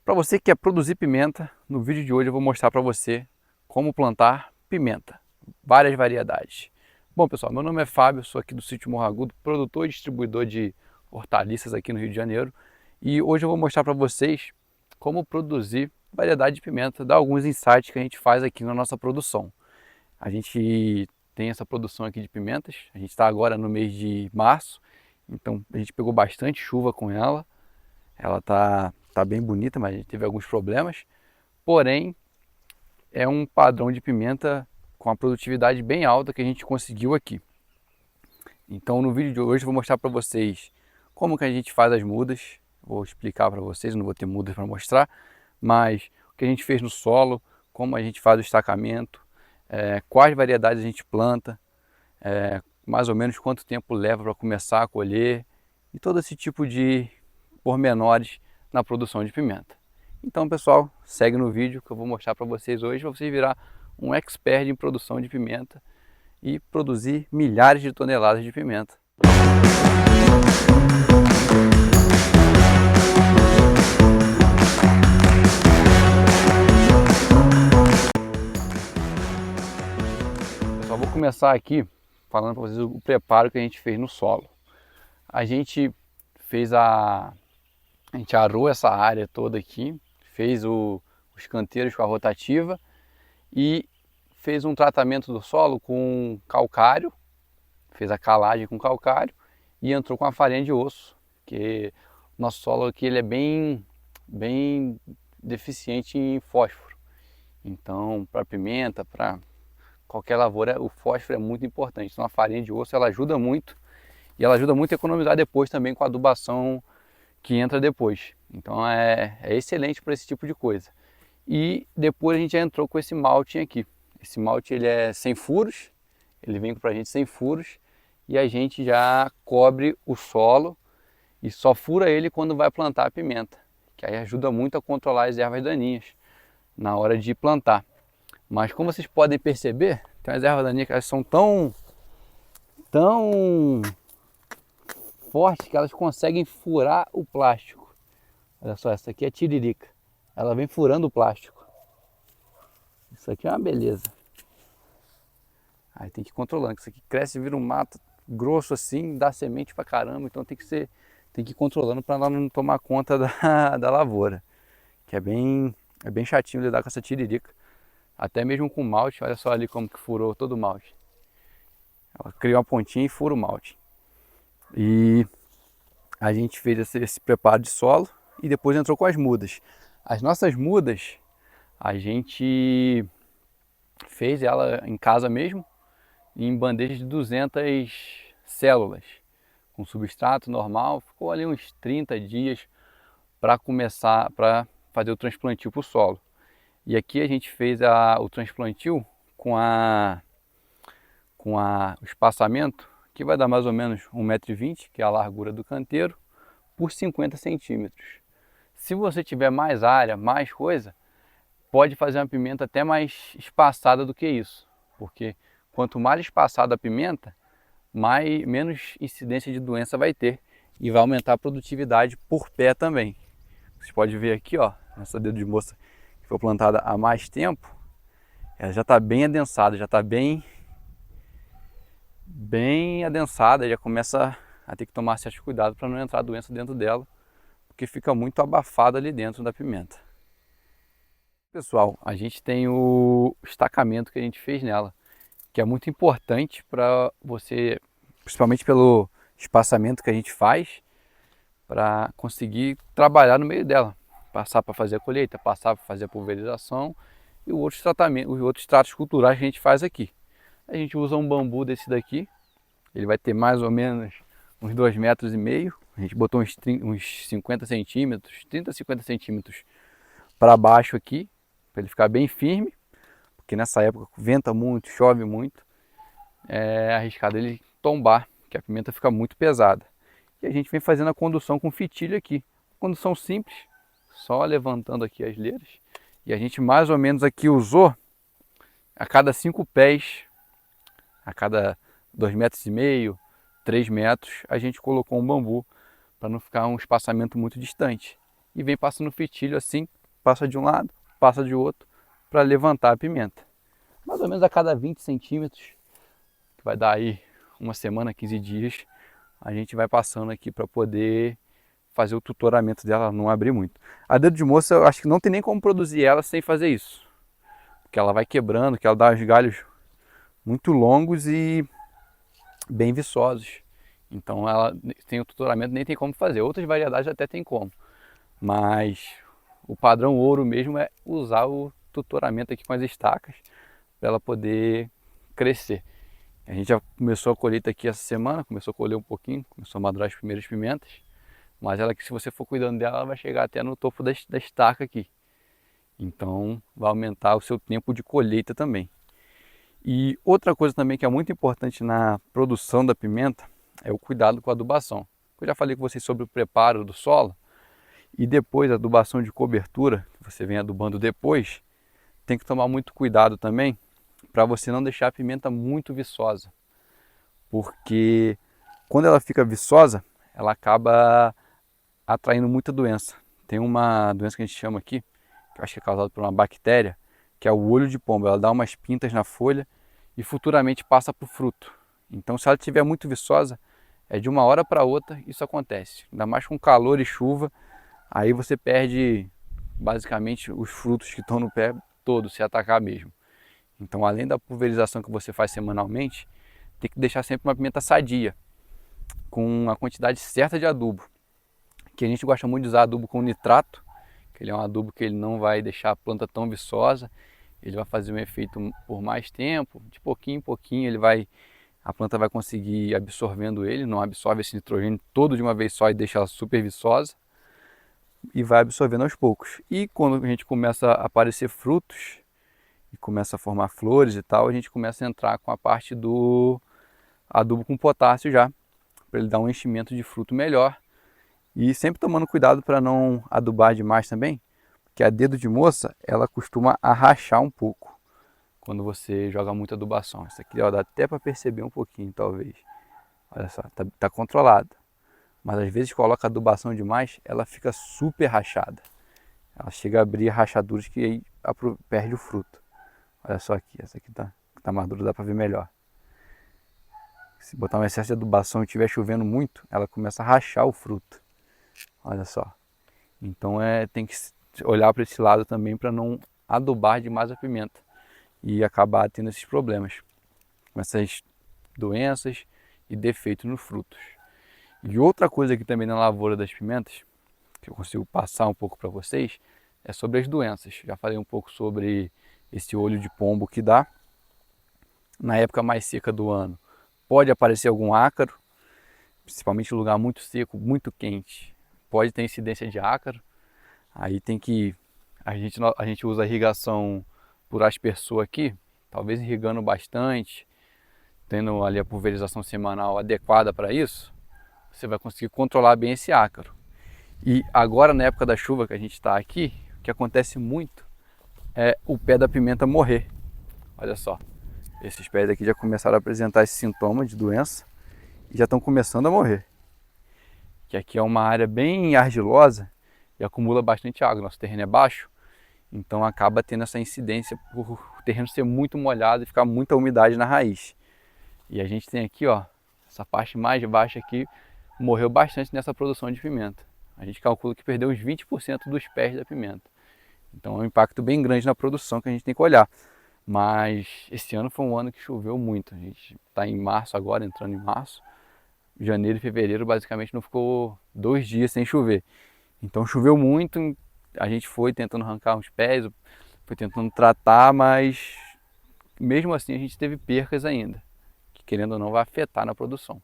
Para você que quer produzir pimenta, no vídeo de hoje eu vou mostrar para você como plantar pimenta, várias variedades. Bom pessoal, meu nome é Fábio, sou aqui do sítio Morro Agudo, produtor e distribuidor de hortaliças aqui no Rio de Janeiro. E hoje eu vou mostrar para vocês como produzir variedade de pimenta, dar alguns insights que a gente faz aqui na nossa produção. A gente tem essa produção aqui de pimentas, a gente está agora no mês de março, então a gente pegou bastante chuva com ela. Ela tá bem bonita, mas a gente teve alguns problemas. Porém, é um padrão de pimenta com a produtividade bem alta que a gente conseguiu aqui. Então, no vídeo de hoje eu vou mostrar para vocês como que a gente faz as mudas. Vou explicar para vocês, não vou ter mudas para mostrar, mas o que a gente fez no solo, como a gente faz o estacamento, quais variedades a gente planta, mais ou menos quanto tempo leva para começar a colher e todo esse tipo de pormenores na produção de pimenta. Então pessoal, segue no vídeo que eu vou mostrar para vocês hoje, para vocês virar um expert em produção de pimenta e produzir milhares de toneladas de pimenta. Pessoal, vou começar aqui falando para vocês o preparo que a gente fez no solo. A gente arou essa área toda aqui, fez os canteiros com a rotativa e fez um tratamento do solo com calcário, fez a calagem com calcário e entrou com a farinha de osso, que o nosso solo aqui ele é bem deficiente em fósforo. Então, para pimenta, para qualquer lavoura, o fósforo é muito importante. Então, a farinha de osso ela ajuda muito e ela ajuda muito a economizar depois também com a adubação que entra depois. Então é excelente para esse tipo de coisa. E depois a gente já entrou com esse malte aqui. Esse malte ele é sem furos, ele vem para a gente sem furos e a gente já cobre o solo e só fura ele quando vai plantar a pimenta, que aí ajuda muito a controlar as ervas daninhas na hora de plantar. Mas como vocês podem perceber, tem as ervas daninhas que elas são tão fortes que elas conseguem furar o plástico. Olha só, essa aqui é tiririca. Ela vem furando o plástico. Isso aqui é uma beleza. Aí tem que ir controlando, que isso aqui cresce e vira um mato grosso assim, dá semente pra caramba, então tem que ir controlando para ela não tomar conta da lavoura. Que é bem chatinho lidar com essa tiririca. Até mesmo com malte, olha só ali como que furou todo o malte. Ela cria uma pontinha e fura o malte. E a gente fez esse preparo de solo e depois entrou com as mudas. As nossas mudas, a gente fez ela em casa mesmo, em bandejas de 200 células, com substrato normal. Ficou ali uns 30 dias para começar, para fazer o transplantio para o solo. E aqui a gente fez o transplantio com o espaçamento, que vai dar mais ou menos 1,20 m, que é a largura do canteiro, por 50 centímetros. Se você tiver mais área, mais coisa, pode fazer uma pimenta até mais espaçada do que isso, porque quanto mais espaçada a pimenta, menos incidência de doença vai ter e vai aumentar a produtividade por pé também. Você pode ver aqui, ó, essa dedo de moça que foi plantada há mais tempo, ela já está bem adensada, já está bem adensada, já começa a ter que tomar certos cuidados para não entrar doença dentro dela, porque fica muito abafado ali dentro da pimenta. Pessoal, a gente tem o estacamento que a gente fez nela, que é muito importante para você, principalmente pelo espaçamento que a gente faz, para conseguir trabalhar no meio dela, passar para fazer a colheita, passar para fazer a pulverização e os outros tratos culturais que a gente faz aqui. A gente usa um bambu desse daqui, ele vai ter mais ou menos uns 2,5 metros. A gente botou uns 50 centímetros, 30 a 50 centímetros para baixo aqui, para ele ficar bem firme, porque nessa época venta muito, chove muito, é arriscado ele tombar, que a pimenta fica muito pesada. E a gente vem fazendo a condução com fitilho aqui, condução simples, só levantando aqui as leiras. E a gente mais ou menos aqui usou a cada 5 pés, a cada 2,5 metros, 3 metros, a gente colocou um bambu para não ficar um espaçamento muito distante. e vem passando o fitilho assim, passa de um lado, passa de outro, para levantar a pimenta. Mais ou menos a cada 20 centímetros, que vai dar aí uma semana, 15 dias, a gente vai passando aqui para poder fazer o tutoramento dela, não abrir muito. A dedo de moça, eu acho que não tem nem como produzir ela sem fazer isso. Porque ela vai quebrando, que ela dá os galhos muito longos e bem viçosos. Então ela tem o tutoramento, nem tem como fazer. Outras variedades até tem como. Mas o padrão ouro mesmo é usar o tutoramento aqui com as estacas para ela poder crescer. A gente já começou a colheita aqui essa semana, começou a colher um pouquinho, começou a madurar as primeiras pimentas. Mas ela que se você for cuidando dela, ela vai chegar até no topo da estaca aqui. Então vai aumentar o seu tempo de colheita também. E outra coisa também que é muito importante na produção da pimenta é o cuidado com a adubação. Eu já falei com vocês sobre o preparo do solo e depois a adubação de cobertura, que você vem adubando depois, tem que tomar muito cuidado também para você não deixar a pimenta muito viçosa. Porque quando ela fica viçosa, ela acaba atraindo muita doença. Tem uma doença que a gente chama aqui, que eu acho que é causada por uma bactéria, que é o olho de pombo. Ela dá umas pintas na folha e futuramente passa para o fruto. Então, se ela estiver muito viçosa, é de uma hora para outra isso acontece. Ainda mais com calor e chuva, aí você perde basicamente os frutos que estão no pé todos, se atacar mesmo. Então, além da pulverização que você faz semanalmente, tem que deixar sempre uma pimenta sadia, com a quantidade certa de adubo. Que a gente gosta muito de usar adubo com nitrato, que ele é um adubo que ele não vai deixar a planta tão viçosa, ele vai fazer um efeito por mais tempo, de pouquinho em pouquinho a planta vai conseguir absorvendo ele, não absorve esse nitrogênio todo de uma vez só e deixa ela super viçosa, e vai absorvendo aos poucos. E quando a gente começa a aparecer frutos, e começa a formar flores e tal, a gente começa a entrar com a parte do adubo com potássio já, para ele dar um enchimento de fruto melhor. E sempre tomando cuidado para não adubar demais também, porque a dedo de moça, ela costuma rachar um pouco quando você joga muita adubação. Isso aqui ó, dá até para perceber um pouquinho, talvez. Olha só, tá controlada. Mas às vezes coloca adubação demais, ela fica super rachada. Ela chega a abrir rachaduras que aí perde o fruto. Olha só aqui, essa aqui tá madura, dá para ver melhor. Se botar um excesso de adubação e estiver chovendo muito, ela começa a rachar o fruto. Olha só. Então tem que olhar para esse lado também para não adubar demais a pimenta e acabar tendo esses problemas, com essas doenças e defeitos nos frutos. E outra coisa aqui também na lavoura das pimentas, que eu consigo passar um pouco para vocês, é sobre as doenças. Já falei um pouco sobre esse olho de pombo que dá. Na época mais seca do ano, pode aparecer algum ácaro, principalmente em lugar muito seco, muito quente. Pode ter incidência de ácaro, aí tem que... A gente usa a irrigação por aspersor aqui, talvez irrigando bastante, tendo ali a pulverização semanal adequada para isso, você vai conseguir controlar bem esse ácaro. E agora na época da chuva que a gente está aqui, o que acontece muito é o pé da pimenta morrer. Olha só, esses pés aqui já começaram a apresentar esse sintoma de doença e já estão começando a morrer. Que aqui é uma área bem argilosa e acumula bastante água, nosso terreno é baixo, então acaba tendo essa incidência por o terreno ser muito molhado e ficar muita umidade na raiz. E a gente tem aqui, ó, essa parte mais baixa aqui, morreu bastante nessa produção de pimenta. A gente calcula que perdeu uns 20% dos pés da pimenta. Então é um impacto bem grande na produção que a gente tem que olhar. Mas esse ano foi um ano que choveu muito. A gente está em março agora, entrando em março. Janeiro e fevereiro basicamente não ficou 2 dias sem chover. Então choveu muito, a gente foi tentando arrancar uns pés, foi tentando tratar, mas mesmo assim a gente teve percas ainda, que querendo ou não vai afetar na produção.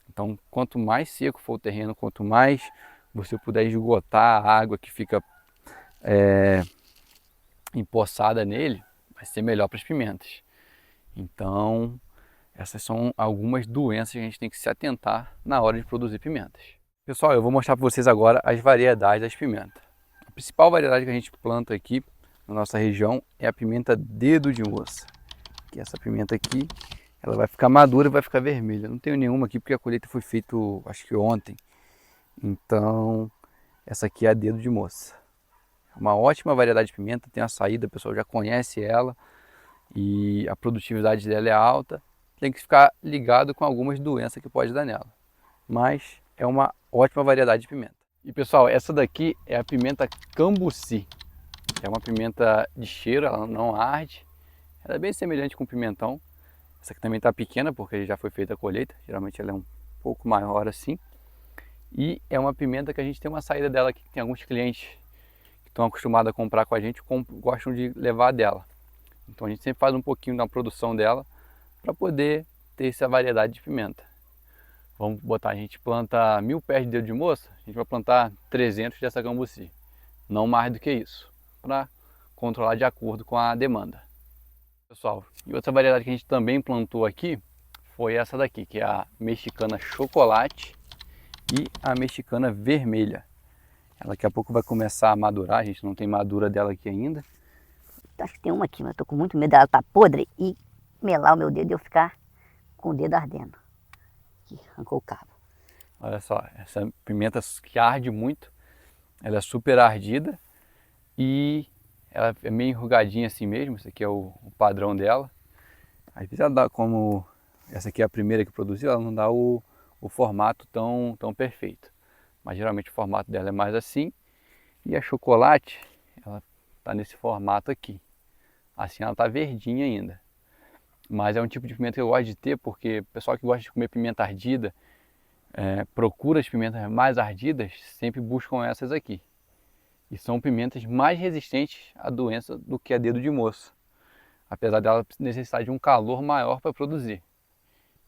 Então quanto mais seco for o terreno, quanto mais você puder esgotar a água que fica empoçada nele, vai ser melhor para as pimentas. Então essas são algumas doenças que a gente tem que se atentar na hora de produzir pimentas. Pessoal, eu vou mostrar para vocês agora as variedades das pimentas. A principal variedade que a gente planta aqui na nossa região é a pimenta dedo de moça. Que essa pimenta aqui, ela vai ficar madura e vai ficar vermelha. Não tenho nenhuma aqui porque a colheita foi feita, acho que ontem. Então, Essa aqui é a dedo de moça. É uma ótima variedade de pimenta, tem a saída, o pessoal já conhece ela e a produtividade dela é alta. Tem que ficar ligado com algumas doenças que pode dar nela, mas é uma ótima variedade de pimenta. E pessoal, essa daqui é a pimenta cambuci. É uma pimenta de cheiro, ela não arde. Ela é bem semelhante com o pimentão. Essa aqui também está pequena porque já foi feita a colheita. Geralmente ela é um pouco maior assim. E é uma pimenta que a gente tem uma saída dela aqui. Tem alguns clientes que estão acostumados a comprar com a gente, gostam de levar dela. Então a gente sempre faz um pouquinho da produção dela para poder ter essa variedade de pimenta. Vamos botar, a gente planta 1000 pés de dedo de moça, a gente vai plantar 300 dessa cambuci. Não mais do que isso, para controlar de acordo com a demanda. Pessoal, e outra variedade que a gente também plantou aqui foi essa daqui, que é a mexicana chocolate e a mexicana vermelha. Ela daqui a pouco vai começar a madurar, a gente não tem madura dela aqui ainda. Acho que tem uma aqui, mas eu tô com muito medo dela estar podre e melar o meu dedo e eu ficar com o dedo ardendo. Aqui, arrancou o cabo. Olha só, essa pimenta que arde muito, ela é super ardida e ela é meio enrugadinha assim mesmo, esse aqui é o padrão dela. Às vezes ela dá, como essa aqui é a primeira que produziu, ela não dá o formato tão perfeito. Mas geralmente o formato dela é mais assim. E a chocolate, ela tá nesse formato aqui. Assim ela tá verdinha ainda. Mas é um tipo de pimenta que eu gosto de ter porque o pessoal que gosta de comer pimenta ardida, procura as pimentas mais ardidas, sempre buscam essas aqui. E são pimentas mais resistentes à doença do que a dedo de moça. Apesar dela necessitar de um calor maior para produzir.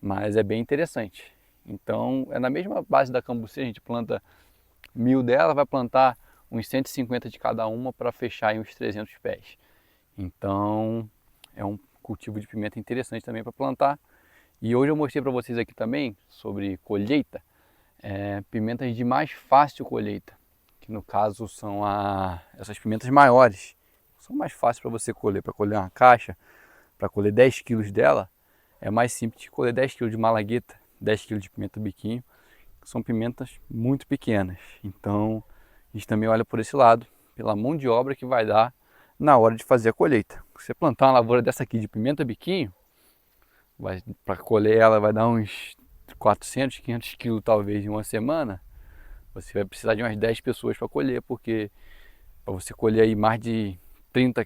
Mas é bem interessante. Então é na mesma base da cambuci, a gente planta 1000 dela, vai plantar uns 150 de cada uma para fechar em uns 300 pés. Então é um cultivo de pimenta interessante também para plantar. E hoje eu mostrei para vocês aqui também sobre colheita, pimentas de mais fácil colheita, que no caso são essas pimentas maiores. São mais fáceis para você colher, para colher uma caixa, para colher 10 quilos dela, é mais simples de colher 10 kg de malagueta, 10 kg de pimenta biquinho, que são pimentas muito pequenas. Então a gente também olha por esse lado, pela mão de obra que vai dar na hora de fazer a colheita. Se você plantar uma lavoura dessa aqui de pimenta biquinho, para colher ela vai dar uns 400, 500 quilos talvez em uma semana. Você vai precisar de umas 10 pessoas para colher, porque para você colher aí mais de 30,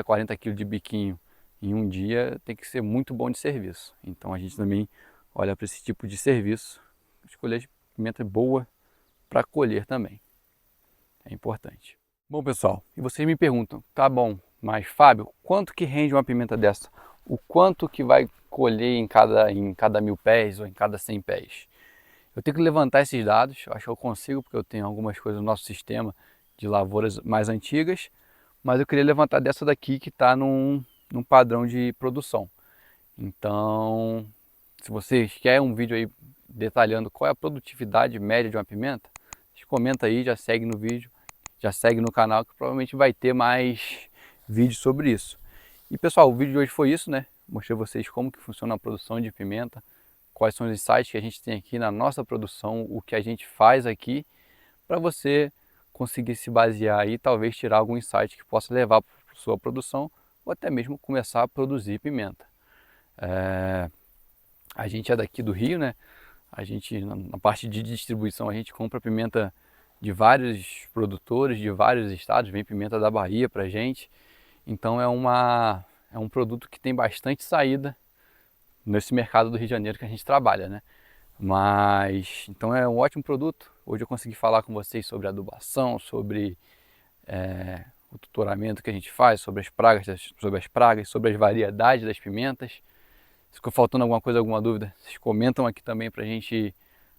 40 quilos de biquinho em um dia, tem que ser muito bom de serviço. Então a gente também olha para esse tipo de serviço, escolher pimenta boa para colher também. É importante. Bom pessoal, e vocês me perguntam, tá bom, mas Fábio, quanto que rende uma pimenta dessa? O quanto que vai colher em cada 1000 pés ou em cada 100 pés? Eu tenho que levantar esses dados, eu acho que eu consigo, porque eu tenho algumas coisas no nosso sistema de lavouras mais antigas, mas eu queria levantar dessa daqui que está num padrão de produção. Então, se vocês querem um vídeo aí detalhando qual é a produtividade média de uma pimenta, comenta aí, já segue no vídeo, já segue no canal, que provavelmente vai ter mais vídeos sobre isso. E pessoal, o vídeo de hoje foi isso, né? Mostrei a vocês como que funciona a produção de pimenta, quais são os insights que a gente tem aqui na nossa produção, o que a gente faz aqui, para você conseguir se basear aí, talvez tirar algum insight que possa levar para a sua produção, ou até mesmo começar a produzir pimenta. A gente é daqui do Rio, né? A gente, na parte de distribuição, a gente compra pimenta de vários produtores, de vários estados, vem pimenta da Bahia pra gente. Então é um produto que tem bastante saída nesse mercado do Rio de Janeiro que a gente trabalha, né? Mas, então é um ótimo produto. Hoje eu consegui falar com vocês sobre adubação, sobre o tutoramento que a gente faz, sobre as pragas, sobre as variedades das pimentas. Se ficou faltando alguma coisa, alguma dúvida, vocês comentam aqui também para a gente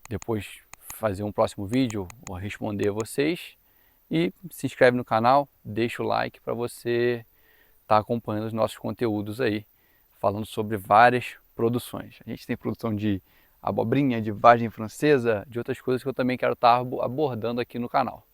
depois fazer um próximo vídeo ou responder a vocês. E se inscreve no canal, deixa o like para você estar acompanhando os nossos conteúdos aí, falando sobre várias produções. A gente tem produção de abobrinha, de vagem francesa, de outras coisas que eu também quero estar abordando aqui no canal.